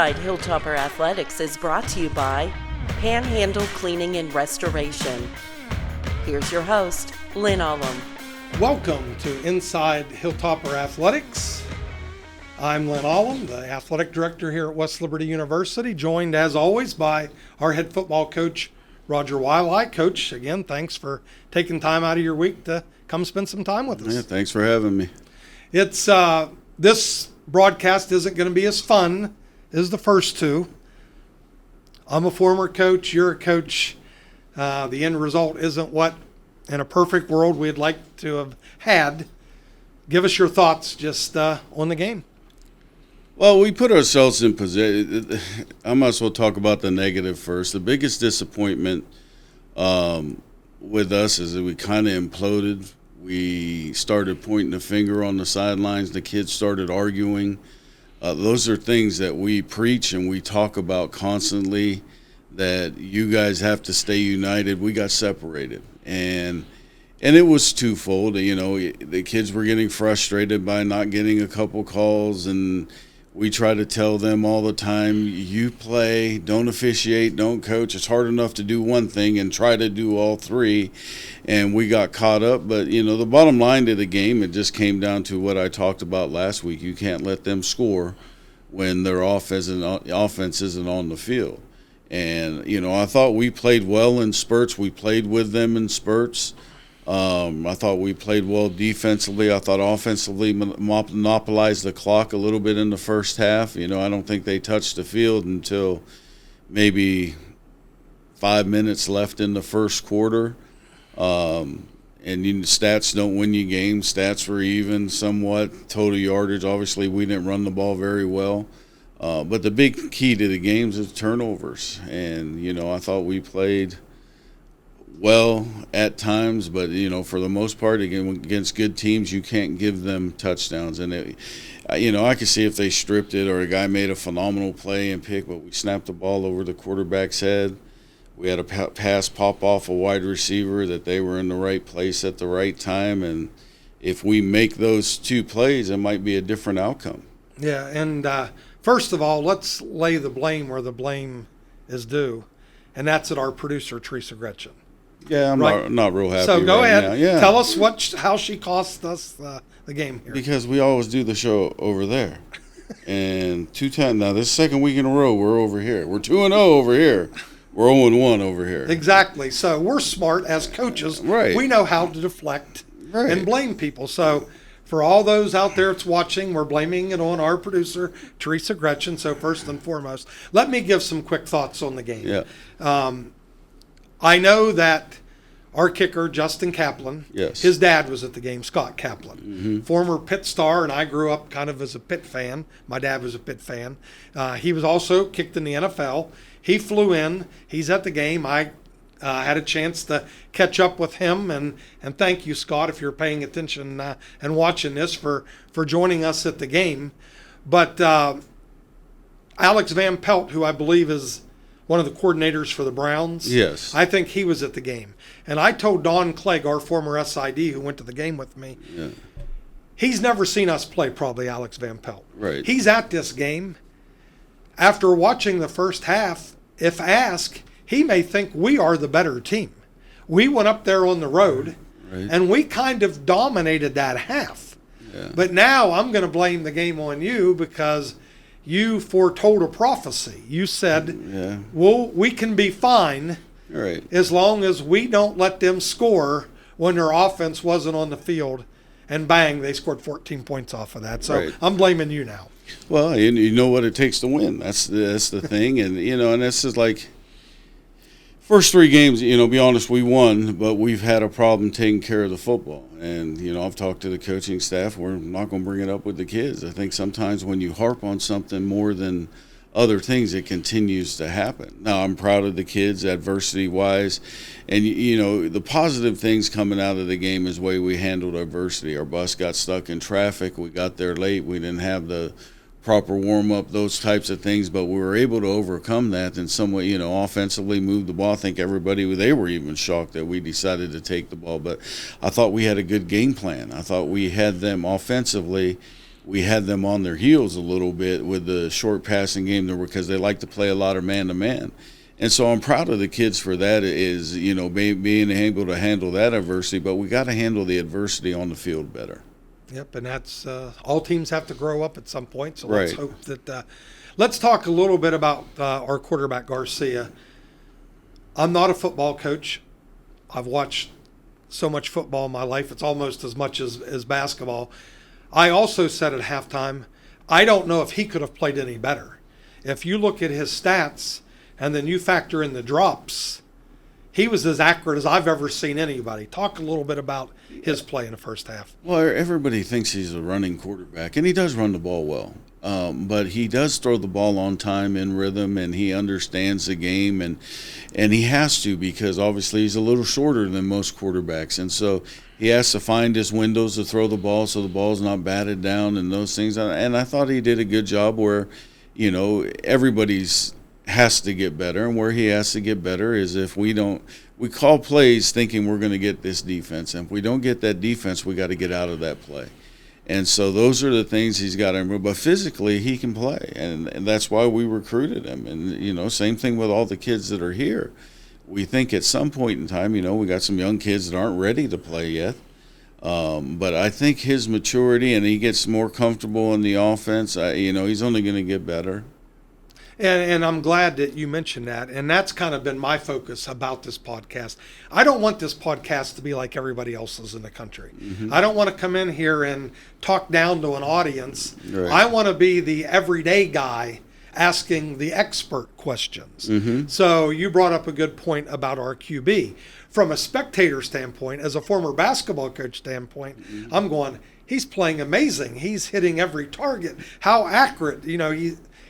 Inside Hilltopper Athletics is brought to you by Panhandle Cleaning and Restoration. Here's your host, Lynn Coach. Welcome to Inside Hilltopper Athletics. I'm Lynn Coach, the athletic director here at West Liberty University, joined as always by our head football coach, Roger Waialae. Coach, again, thanks for taking time out of your week to come spend some time with us. Yeah, thanks for having me. It's this broadcast isn't going to be as fun as the first two. I'm a former coach, you're a coach. The end result isn't what, in a perfect world, we'd like to have had. Give us your thoughts just on the game. Well, we put ourselves in position. I might as well talk about the negative first. The biggest disappointment with us is that we kind of imploded. We started pointing the finger on the sidelines. The kids started arguing. Those are things that we preach and we talk about constantly, that you guys have to stay united. We got separated. And it was twofold. You know, the kids were getting frustrated by not getting a couple calls, and we try to tell them all the time, you play, don't officiate, don't coach. It's hard enough to do one thing and try to do all three. And we got caught up. But, you know, the bottom line to the game, it just came down to what I talked about last week. You can't let them score when their offense isn't on the field. And, you know, I thought we played well in spurts. We played with them in spurts. I thought we played well defensively. I thought offensively monopolized the clock a little bit in the first half. You know, I don't think they touched the field until maybe 5 minutes left in the first quarter. And stats don't win you games. Stats were even somewhat. Total yardage, obviously, we didn't run the ball very well. But the big key to the games is turnovers. And, you know, I thought we played well at times, but, you know, for the most part, against good teams, you can't give them touchdowns. And, you know, I could see if they stripped it or a guy made a phenomenal play and pick, but we snapped the ball over the quarterback's head. We had a pass pop off a wide receiver that they were in the right place at the right time. And if we make those two plays, it might be a different outcome. Yeah, and first of all, let's lay the blame where the blame is due, and that's at our producer, Teresa Gretchen. Yeah, I'm right? not real happy. So go right ahead. now. Yeah. Tell us how she cost us the game here. Because we always do the show over there. And 2 times now, this second week in a row, we're over here. We're 2-0 over here. We're 0-1 over here. Exactly. So we're smart as coaches. Right. We know how to deflect right. and blame people. So for all those out there that's watching, we're blaming it on our producer, Teresa Gretchen. So first and foremost, let me give some quick thoughts on the game. Yeah. I know that our kicker, Justin Kaplan, yes. His dad was at the game, Scott Kaplan, former Pitt star, and I grew up kind of as a Pitt fan. My dad was a Pitt fan. He was also kicked in the NFL. He flew in. He's at the game. I had a chance to catch up with him, and thank you, Scott, if you're paying attention and watching this, for joining us at the game. But Alex Van Pelt, who I believe is one of the coordinators for the Browns. Yes. I think he was at the game. And I told Don Clegg, our former SID who went to the game with me, he's never seen us play, probably, Alex Van Pelt. Right. He's at this game. After watching the first half, if asked, he may think we are the better team. We went up there on the road, and we kind of dominated that half. Yeah. But now I'm going to blame the game on you because you foretold a prophecy. You said, well, we can be fine as long as we don't let them score when their offense wasn't on the field. And bang, they scored 14 points off of that. So I'm blaming you now. Well, you know what it takes to win. That's the thing. And, you know, and this is like first 3 games, you know, be honest, we won, but we've had a problem taking care of the football. And, you know, I've talked to the coaching staff. We're not going to bring it up with the kids. I think sometimes when you harp on something more than other things, it continues to happen. Now, I'm proud of the kids adversity-wise. And, you know, the positive things coming out of the game is the way we handled adversity. Our bus got stuck in traffic. We got there late. We didn't have the proper warm-up, those types of things, but we were able to overcome that and somewhat, you know, offensively move the ball. I think they were even shocked that we decided to take the ball, but I thought we had a good game plan. I thought we had them offensively we had them on their heels a little bit with the short passing game there because they like to play a lot of man-to-man. And so I'm proud of the kids for that, is, being able to handle that adversity, but we got to handle the adversity on the field better. Yep, and that's all teams have to grow up at some point, so Right. let's hope that let's talk a little bit about our quarterback, Garcia. I'm not a football coach. I've watched so much football in my life, it's almost as much as basketball. I also said at halftime, I don't know if he could have played any better. If you look at his stats and then you factor in the drops, he was as accurate as I've ever seen anybody. Talk a little bit about his play in the first half. Well, everybody thinks he's a running quarterback, and he does run the ball well. But he does throw the ball on time, in rhythm, and he understands the game, and he has to, because obviously he's a little shorter than most quarterbacks, and so he has to find his windows to throw the ball so the ball's not batted down and those things. And I thought he did a good job where, everybody's has to get better, and where he has to get better is if we call plays thinking we're going to get this defense, and if we don't get that defense, we got to get out of that play. And so those are the things he's got to improve. But physically, he can play, and that's why we recruited him. And, same thing with all the kids that are here. We think at some point in time, we got some young kids that aren't ready to play yet. But I think his maturity, and he gets more comfortable in the offense, he's only going to get better. And I'm glad that you mentioned that. And that's kind of been my focus about this podcast. I don't want this podcast to be like everybody else's in the country. Mm-hmm. I don't want to come in here and talk down to an audience. Right. I want to be the everyday guy asking the expert questions. Mm-hmm. So you brought up a good point about our QB. From a spectator standpoint, as a former basketball coach standpoint, mm-hmm. I'm going, he's playing amazing. He's hitting every target. How accurate,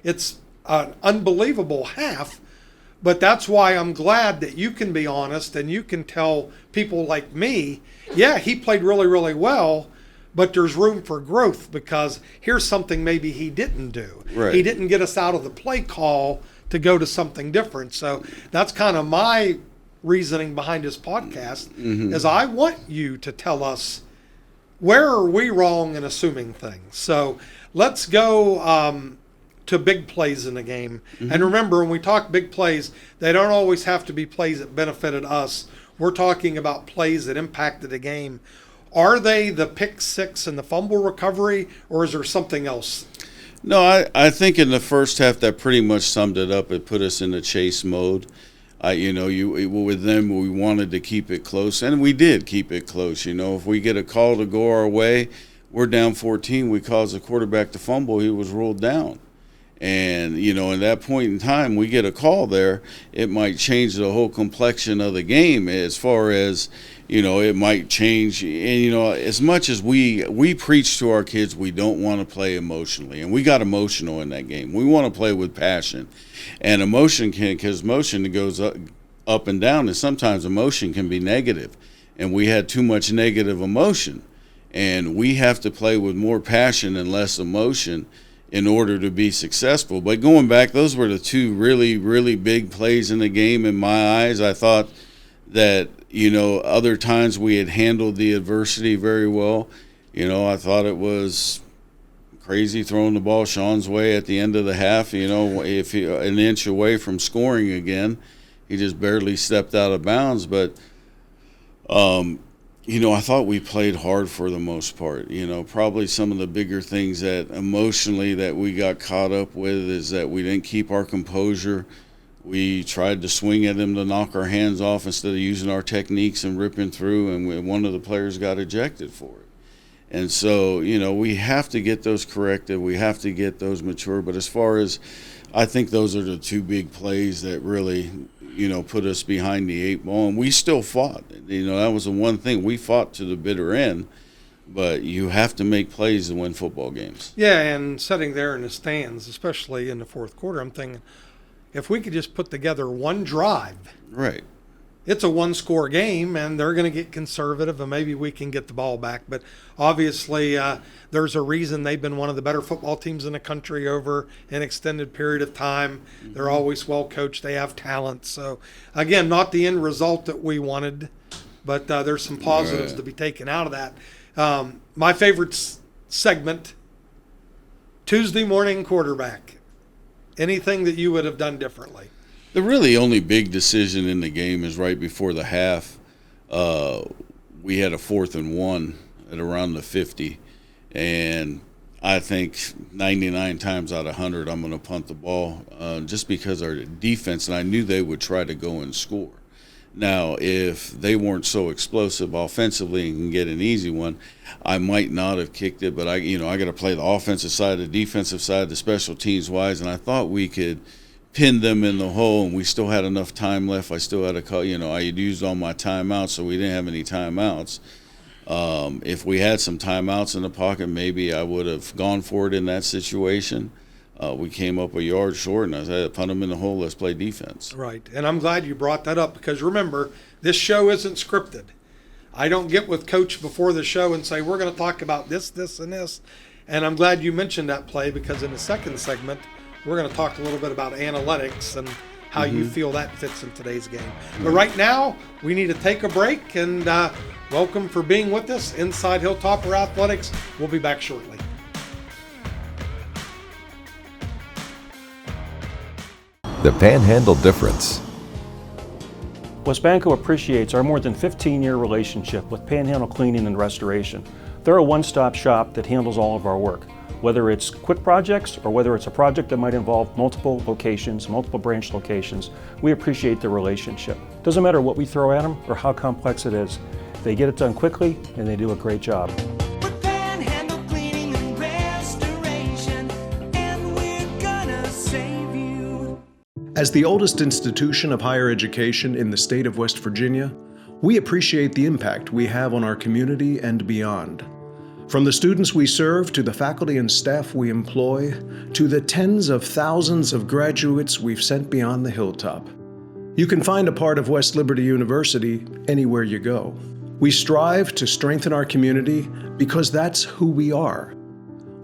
it's an unbelievable half, but that's why I'm glad that you can be honest and you can tell people like me, yeah, he played really, really well, but there's room for growth because here's something maybe he didn't do. Right. He didn't get us out of the play call to go to something different. So that's kind of my reasoning behind this podcast, mm-hmm. is I want you to tell us where are we wrong in assuming things. So let's go to big plays in the game. Mm-hmm. And remember, when we talk big plays, they don't always have to be plays that benefited us. We're talking about plays that impacted the game. Are they the pick six and the fumble recovery, or is there something else? No, I think in the first half that pretty much summed it up. It put us in the chase mode. With them, we wanted to keep it close, and we did keep it close. If we get a call to go our way, we're down 14. We cause the quarterback to fumble. He was ruled down. And, at that point in time, we get a call there, it might change the whole complexion of the game as far as, it might change. And, as much as we preach to our kids, we don't want to play emotionally. And we got emotional in that game. We want to play with passion. And because emotion goes up and down, and sometimes emotion can be negative. And we had too much negative emotion. And we have to play with more passion and less emotion in order to be successful. But going back, those were the two really, really big plays in the game in my eyes. I thought that, other times we had handled the adversity very well. I thought it was crazy throwing the ball Sean's way at the end of the half. If he an inch away from scoring again, he just barely stepped out of bounds. But I thought we played hard for the most part. Probably some of the bigger things that emotionally that we got caught up with is that we didn't keep our composure. We tried to swing at him to knock our hands off instead of using our techniques and ripping through, and one of the players got ejected for it. And so, we have to get those corrected. We have to get those mature. But as far as, I think those are the two big plays that really put us behind the eight ball, and we still fought. That was the one thing. We fought to the bitter end, but you have to make plays to win football games. Yeah, and sitting there in the stands, especially in the fourth quarter, I'm thinking, if we could just put together one drive. Right. It's a one-score game, and they're going to get conservative, and maybe we can get the ball back. But obviously, there's a reason they've been one of the better football teams in the country over an extended period of time. Mm-hmm. They're always well coached. They have talent. So, again, not the end result that we wanted, but there's some positives to be taken out of that. My favorite segment Tuesday morning quarterback. Anything that you would have done differently? The really only big decision in the game is right before the half. We had a 4th and 1 at around the 50, and I think 99 times out of 100 I'm going to punt the ball just because our defense, and I knew they would try to go and score. Now, if they weren't so explosive offensively and can get an easy one, I might not have kicked it, but I got to play the offensive side, the defensive side, the special teams wise, and I thought we could pin them in the hole, and we still had enough time left. I still had a call, I had used all my timeouts, so we didn't have any timeouts. If we had some timeouts in the pocket, maybe I would have gone for it in that situation. We came up a yard short, and I said, punt them in the hole, let's play defense. Right, and I'm glad you brought that up because remember, this show isn't scripted. I don't get with Coach before the show and say, we're going to talk about this, and this. And I'm glad you mentioned that play because in the second segment, we're going to talk a little bit about analytics and how you feel that fits in today's game. But right now, we need to take a break, and welcome for being with us. Inside Hilltopper Athletics. We'll be back shortly. The Panhandle Difference. WesBanco appreciates our more than 15-year relationship with Panhandle Cleaning and Restoration. They're a one-stop shop that handles all of our work, whether it's quick projects or whether it's a project that might involve multiple locations, multiple branch locations. We appreciate the relationship. Doesn't matter what we throw at them or how complex it is. They get it done quickly and they do a great job. As the oldest institution of higher education in the state of West Virginia, we appreciate the impact we have on our community and beyond. From the students we serve, to the faculty and staff we employ, to the tens of thousands of graduates we've sent beyond the hilltop. You can find a part of West Liberty University anywhere you go. We strive to strengthen our community because that's who we are.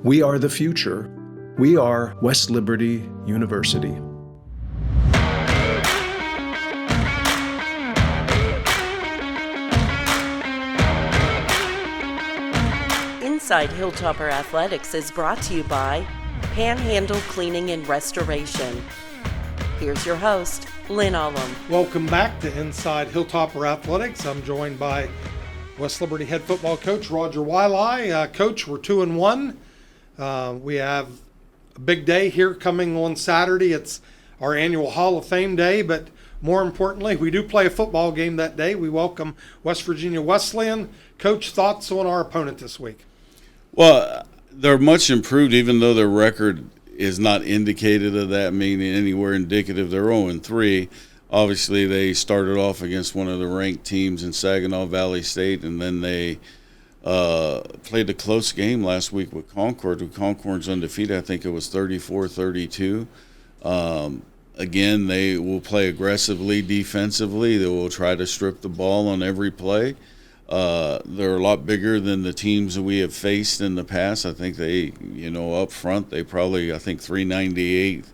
We are the future. We are West Liberty University. Inside Hilltopper Athletics is brought to you by Panhandle Cleaning and Restoration. Here's your host, Lynn Coach. Welcome back to Inside Hilltopper Athletics. I'm joined by West Liberty head football coach Roger Waialae. Coach, we're 2-1. We have a big day here coming on Saturday. It's our annual Hall of Fame day, but more importantly, we do play a football game that day. We welcome West Virginia Wesleyan. Coach, thoughts on our opponent this week? Well, they're much improved, even though their record is not indicated of that, meaning anywhere indicative. They're 0-3. Obviously, they started off against one of the ranked teams in Saginaw Valley State, and then they played a close game last week with Concord. Concord's undefeated. I think it was 34-32. Again, they will play aggressively defensively. They will try to strip the ball on every play. They're a lot bigger than the teams that we have faced in the past. I think they, up front, they probably, 398,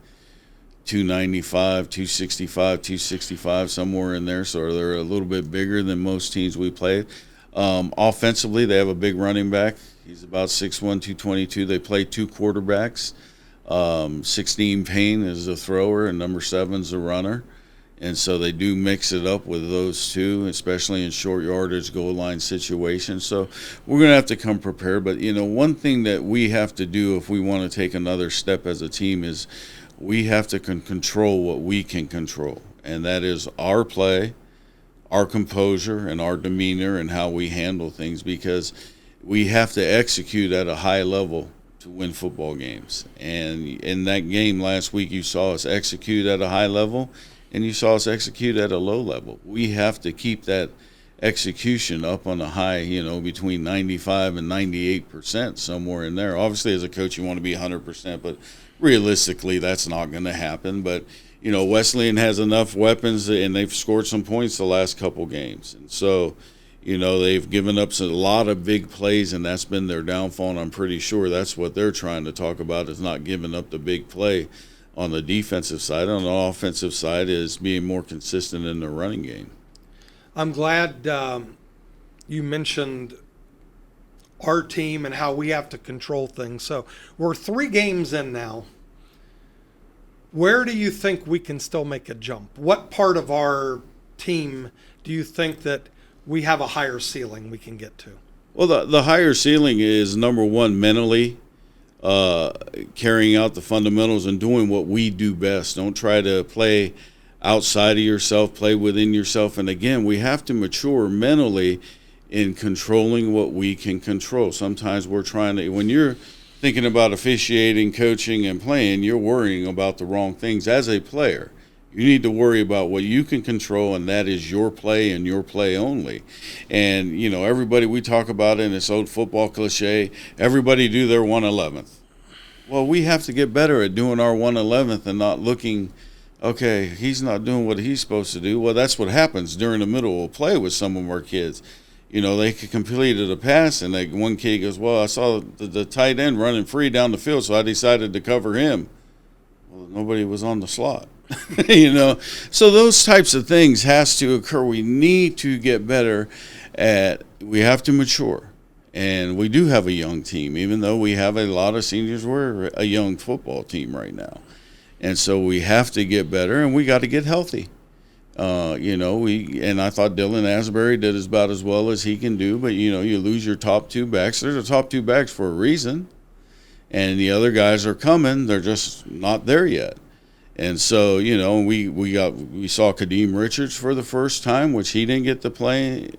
295, 265, 265, somewhere in there. So they're a little bit bigger than most teams we played. Offensively, they have a big running back. He's about 6'1", 222. They play two quarterbacks. 16 Payne is a thrower and number 7's a runner. And so they do mix it up with those two, especially in short yardage, goal line situations. So we're going to have to come prepared. But, one thing that we have to do if we want to take another step as a team is we have to control what we can control. And that is our play, our composure, and our demeanor and how we handle things, because we have to execute at a high level to win football games. And in that game last week, you saw us execute at a high level, and you saw us execute at a low level. We have to keep that execution up on a high, between 95 and 98%, somewhere in there. Obviously, as a coach, you want to be 100%, but realistically, that's not going to happen. But, Wesleyan has enough weapons, and they've scored some points the last couple games. And so, they've given up a lot of big plays, and that's been their downfall, and I'm pretty sure that's what they're trying to talk about, is not giving up the big play on the defensive side. On the offensive side is being more consistent in the running game. I'm glad you mentioned our team and how we have to control things. So we're 3 games in now. Where do you think we can still make a jump? What part of our team do you think that we have a higher ceiling we can get to? Well, the higher ceiling is, number one, mentally, carrying out the fundamentals and doing what we do best. Don't try to play outside of yourself, play within yourself. And again, we have to mature mentally in controlling what we can control. Sometimes we're trying to, when you're thinking about officiating, coaching, and playing, you're worrying about the wrong things. As a player, you need to worry about what you can control, and that is your play and your play only. And, you know, everybody, we talk about it in this old football cliche, everybody do their 1/11th. Well, we have to get better at doing our 1/11th and not looking, okay, he's not doing what he's supposed to do. Well, that's what happens during the middle of play with some of our kids. You know, they completed a pass, and one kid goes, well, I saw the tight end running free down the field, so I decided to cover him. Well, nobody was on the slot. You know, so those types of things has to occur. We need to get better at, we have to mature. And we do have a young team, even though we have a lot of seniors. We're a young football team right now. And so we have to get better, and we got to get healthy. You know, and I thought Dylan Asbury did about as well as he can do, but, you know, you lose your top 2 backs. They're the top 2 backs for a reason. And the other guys are coming. They're just not there yet. And so, you know, we saw Kadeem Richards for the first time, which he didn't get to play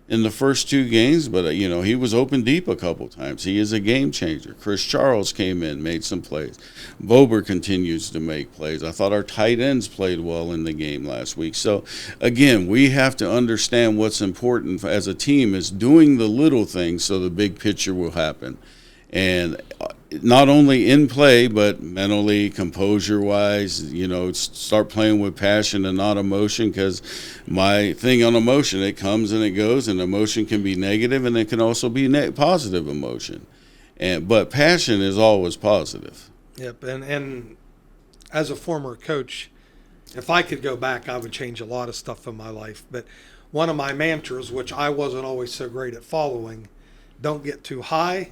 in the first 2 games, but, you know, he was open deep a couple times. He is a game changer. Chris Charles came in, made some plays. Bober continues to make plays. I thought our tight ends played well in the game last week. So, again, we have to understand what's important as a team is doing the little things so the big picture will happen. And not only in play, but mentally, composure-wise, you know, start playing with passion and not emotion, because my thing on emotion, it comes and it goes, and emotion can be negative, and it can also be positive emotion. But passion is always positive. Yep, and as a former coach, if I could go back, I would change a lot of stuff in my life. But one of my mantras, which I wasn't always so great at following, don't get too high,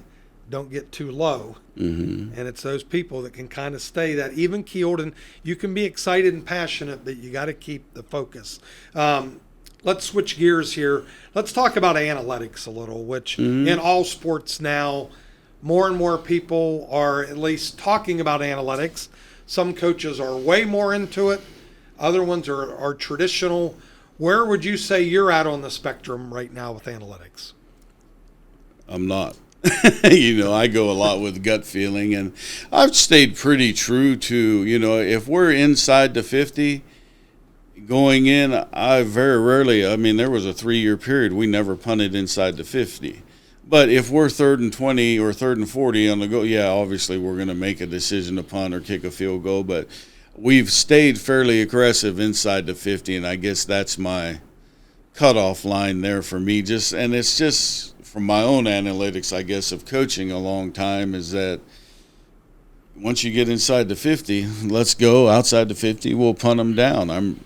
don't get too low. Mm-hmm. And it's those people that can kind of stay that even keeled, and you can be excited and passionate, but you got to keep the focus. Let's switch gears here. Let's talk about analytics a little, which in all sports now, more and more people are at least talking about analytics. Some coaches are way more into it. Other ones are traditional. Where would you say you're at on the spectrum right now with analytics? I'm not. You know, I go a lot with gut feeling, and I've stayed pretty true to, you know, if we're inside the 50 going in, I very rarely, I mean, there was a 3-year period we never punted inside the 50. But if we're 3rd and 20 or 3rd and 40 on the go, yeah, obviously we're going to make a decision to punt or kick a field goal, but we've stayed fairly aggressive inside the 50, and I guess that's my cutoff line there for me. And it's just from my own analytics, I guess, of coaching a long time, is that once you get inside the 50, let's go. Outside the 50, we'll punt them down. I'm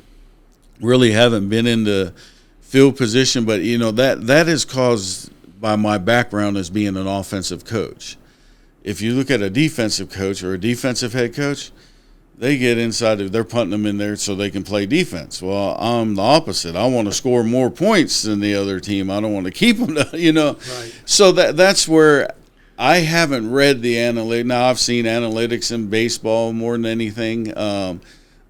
really haven't been into field position, but, you know, that is caused by my background as being an offensive coach. If you look at a defensive coach or a defensive head coach, they get inside of, they're punting them in there so they can play defense. Well, I'm the opposite. I want to score more points than the other team. I don't want to keep them, you know. Right. So that's where I haven't read the analytics. Now, I've seen analytics in baseball more than anything.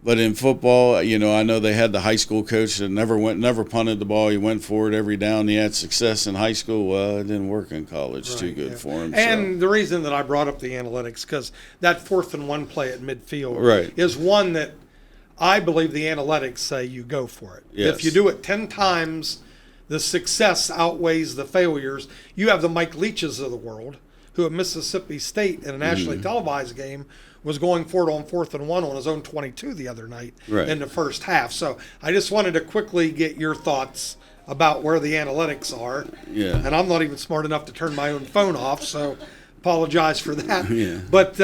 But in football, you know, I know they had the high school coach that never punted the ball. He went for it every down. He had success in high school. Well, it didn't work in college. Right, too good for him. And the reason that I brought up the analytics, because that 4th and 1 play at midfield is one that I believe the analytics say you go for it. Yes. If you do it 10 times, the success outweighs the failures. You have the Mike Leaches of the world, who at Mississippi State in a nationally televised game was going for it on 4th and 1 on his own 22 the other night in the first half. So I just wanted to quickly get your thoughts about where the analytics are. Yeah. And I'm not even smart enough to turn my own phone off, so apologize for that. Yeah. But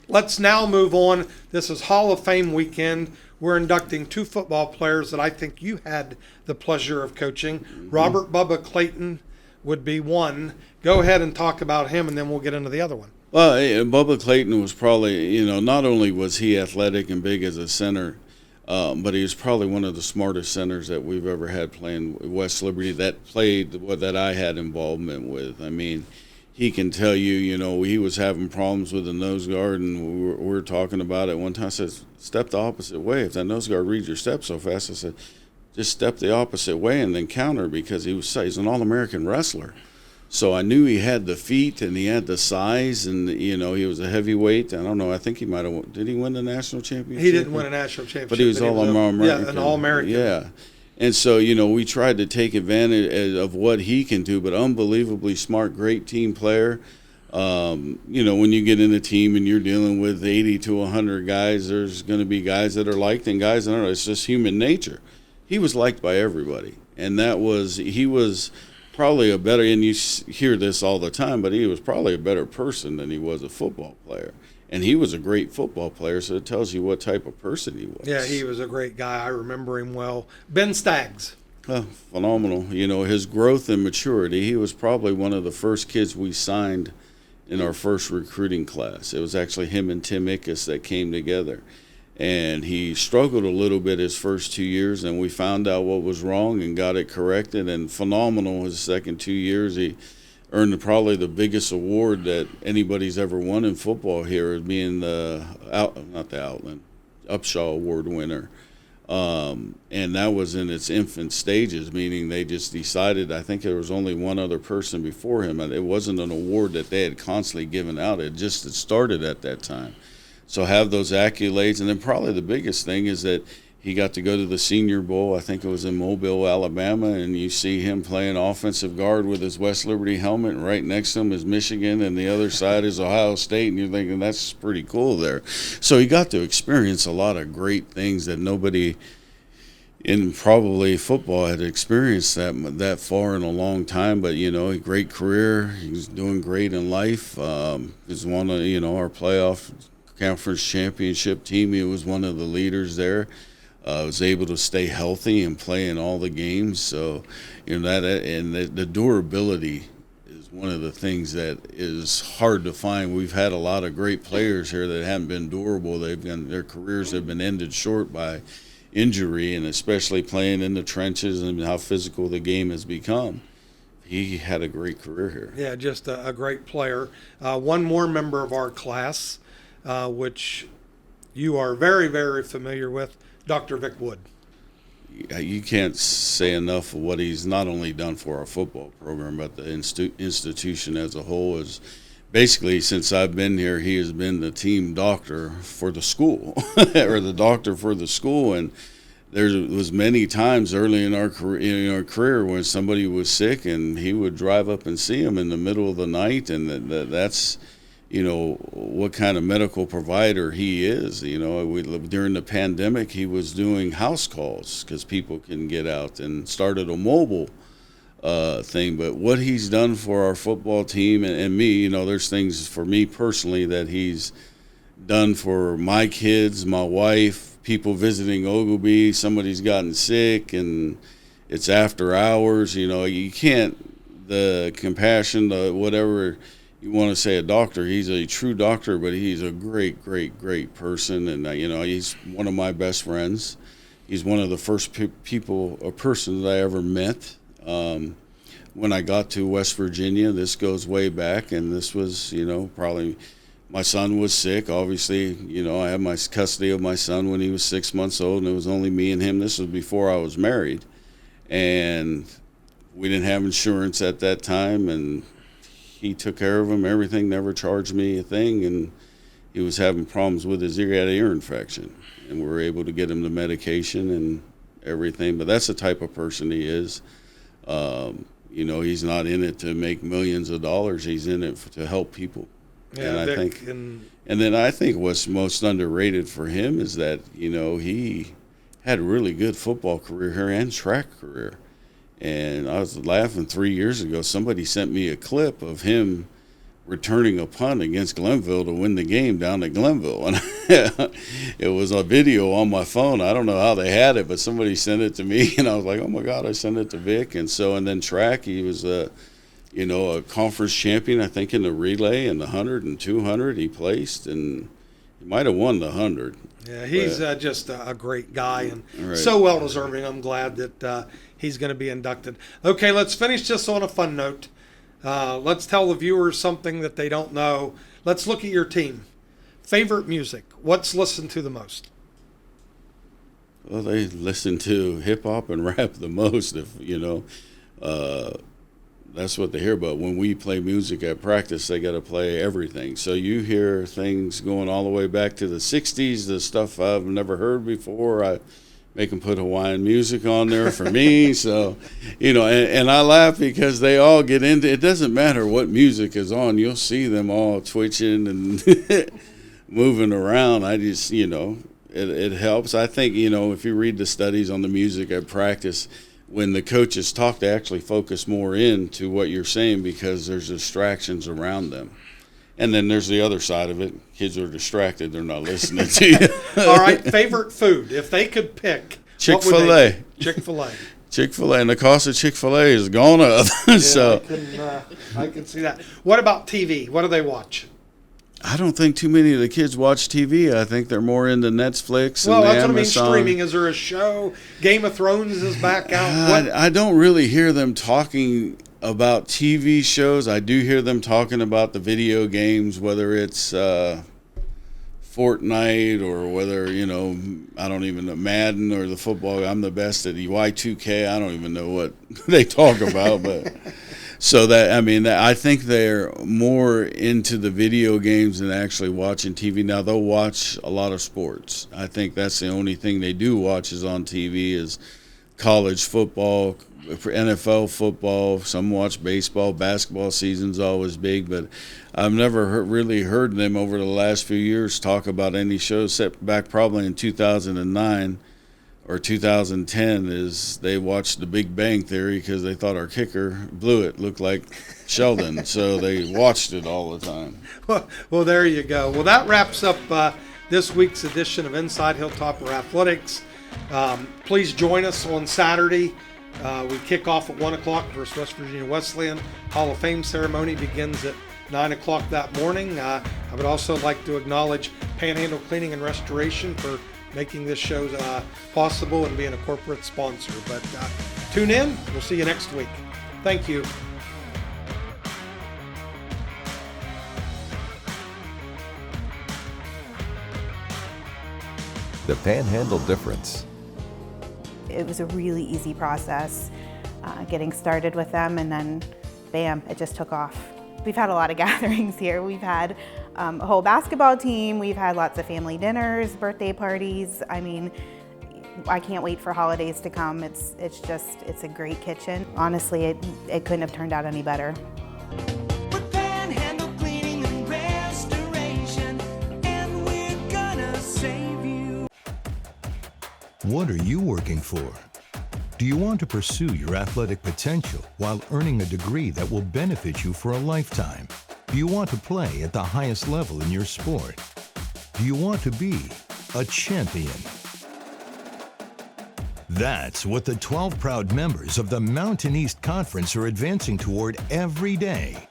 let's now move on. This is Hall of Fame weekend. We're inducting 2 football players that I think you had the pleasure of coaching. Robert Bubba Clayton would be one. Go ahead and talk about him, and then we'll get into the other one. Well, Bubba Clayton was probably, not only was he athletic and big as a center, but he was probably one of the smartest centers that we've ever had playing West Liberty that I had involvement with. I mean, he can tell you, he was having problems with the nose guard, and we were talking about it one time. I said, step the opposite way. If that nose guard reads your step so fast, I said, just step the opposite way and then counter, because he's an All-American wrestler. So I knew he had the feet and he had the size, and he was a heavyweight. I don't know. I think he might have. Did he win the national championship? He didn't win a national championship, but he was All-American. Yeah, an All-American. Yeah, and so we tried to take advantage of what he can do. But unbelievably smart, great team player. When you get in a team and you're dealing with 80 to 100 guys, there's going to be guys that are liked and guys that aren't. It's just human nature. He was liked by everybody, and he was probably a better, and you hear this all the time, but he was probably a better person than he was a football player. And he was a great football player, so it tells you what type of person he was. Yeah, he was a great guy. I remember him well. Ben Stags. Phenomenal. His growth and maturity, he was probably one of the first kids we signed in our first recruiting class. It was actually him and Tim Ickes that came together. And he struggled a little bit his first 2 years, and we found out what was wrong and got it corrected. And phenomenal his second 2 years. He earned probably the biggest award that anybody's ever won in football here, as being the Upshaw Award winner. And that was in its infant stages, meaning they just decided, I think there was only one other person before him, and it wasn't an award that they had constantly given out. It just had started at that time. So have those accolades, and then probably the biggest thing is that he got to go to the Senior Bowl. I think it was in Mobile, Alabama, and you see him playing offensive guard with his West Liberty helmet, and right next to him is Michigan, and the other side is Ohio State, and you're thinking that's pretty cool there. So he got to experience a lot of great things that nobody in probably football had experienced that far in a long time. But a great career. He's doing great in life. He's one of our playoff conference championship team. He was one of the leaders there. Was able to stay healthy and play in all the games. So, that and the durability is one of the things that is hard to find. We've had a lot of great players here that haven't been durable. Their careers have been ended short by injury, and especially playing in the trenches and how physical the game has become. He had a great career here. Yeah, just a great player. One more member of our class, which you are very, very familiar with, Dr. Vic Wood. You can't say enough of what he's not only done for our football program, but the institution as a whole. Is basically, since I've been here, he has been the team doctor for the school, or the doctor for the school. And there was many times early in our career when somebody was sick, and he would drive up and see him in the middle of the night, and that's what kind of medical provider he is. During the pandemic, he was doing house calls because people couldn't get out, and started a mobile thing. But what he's done for our football team and me, there's things for me personally that he's done for my kids, my wife, people visiting Ogilvie. Somebody's gotten sick and it's after hours. You can't, the compassion, the whatever you want to say, a doctor. He's a true doctor, but he's a great, great, great person. And, he's one of my best friends. He's one of the first persons I ever met. When I got to West Virginia, this goes way back, and this was, probably my son was sick. Obviously, I had my custody of my son when he was 6 months old, and it was only me and him. This was before I was married, and we didn't have insurance at that time, and he took care of him, everything, never charged me a thing, and he was having problems with his ear. He had an ear infection, and we were able to get him the medication and everything. But that's the type of person he is. He's not in it to make millions of dollars. He's in it to help people. Yeah, and then I think what's most underrated for him is that, he had a really good football career here and track career. And I was laughing 3 years ago. Somebody sent me a clip of him returning a punt against Glenville to win the game down at Glenville. And it was a video on my phone. I don't know how they had it, but somebody sent it to me. And I was like, oh, my God, I sent it to Vic. And then track, he was a conference champion, I think, in the relay and the 100 and 200 he placed, and he might have won the 100. Yeah, he's just a great guy and Right. so well deserving. I'm glad that he's going to be inducted. Okay, let's finish this on a fun note. Let's tell the viewers something that they don't know. Let's look at your team. Favorite music. What's listened to the most? Well, they listen to hip hop and rap the most, that's what they hear. But when we play music at practice, they got to play everything. So you hear things going all the way back to the 60s, the stuff I've never heard before. I make them put Hawaiian music on there for me. So, and I laugh because they all get into it. Doesn't matter what music is on. You'll see them all twitching and moving around. I just, it helps. I think, if you read the studies on the music at practice, when the coaches talk, they actually focus more into what you're saying because there's distractions around them. And then there's the other side of it. Kids are distracted. They're not listening to you. All right, favorite food. If they could pick, Chick-fil-A. Chick-fil-A. Chick-fil-A. And the cost of Chick-fil-A has gone up. Yeah, So I can see that. What about TV? What do they watch? I don't think too many of the kids watch TV. I think they're more into Netflix and Well, the that's what I mean, Amazon. streaming. Is there a show? Game of Thrones is back out. I don't really hear them talking about TV shows. I do hear them talking about the video games, whether it's Fortnite or whether, I don't even know, Madden or the football. I'm the best at Y2K. I don't even know what they talk about, but so I think they're more into the video games than actually watching TV. Now, they'll watch a lot of sports. I think that's the only thing they do watch is on TV is college football, NFL football. Some watch baseball. Basketball season's always big, but I've never really heard them over the last few years talk about any shows, except back probably in 2009 or 2010 is they watched The Big Bang Theory because they thought our kicker blew it, looked like Sheldon, so they watched it all the time. Well, there you go. Well, that wraps up this week's edition of Inside Hilltopper Athletics. Please join us on Saturday. We kick off at 1 o'clock versus West Virginia Wesleyan. Hall of Fame ceremony begins at 9 o'clock that morning. I would also like to acknowledge Panhandle Cleaning and Restoration for making this show possible and being a corporate sponsor. But tune in. We'll see you next week. Thank you. The Panhandle Difference. It was a really easy process getting started with them, and then bam, it just took off. We've had a lot of gatherings here. We've had a whole basketball team. We've had lots of family dinners, birthday parties. I mean, I can't wait for holidays to come. It's a great kitchen. Honestly, it couldn't have turned out any better. With Panhandle Cleaning and Restoration, and we're gonna save you. What are you working for? Do you want to pursue your athletic potential while earning a degree that will benefit you for a lifetime? Do you want to play at the highest level in your sport? Do you want to be a champion? That's what the 12 proud members of the Mountain East Conference are advancing toward every day,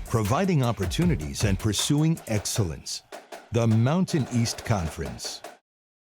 providing opportunities and pursuing excellence. The Mountain East Conference.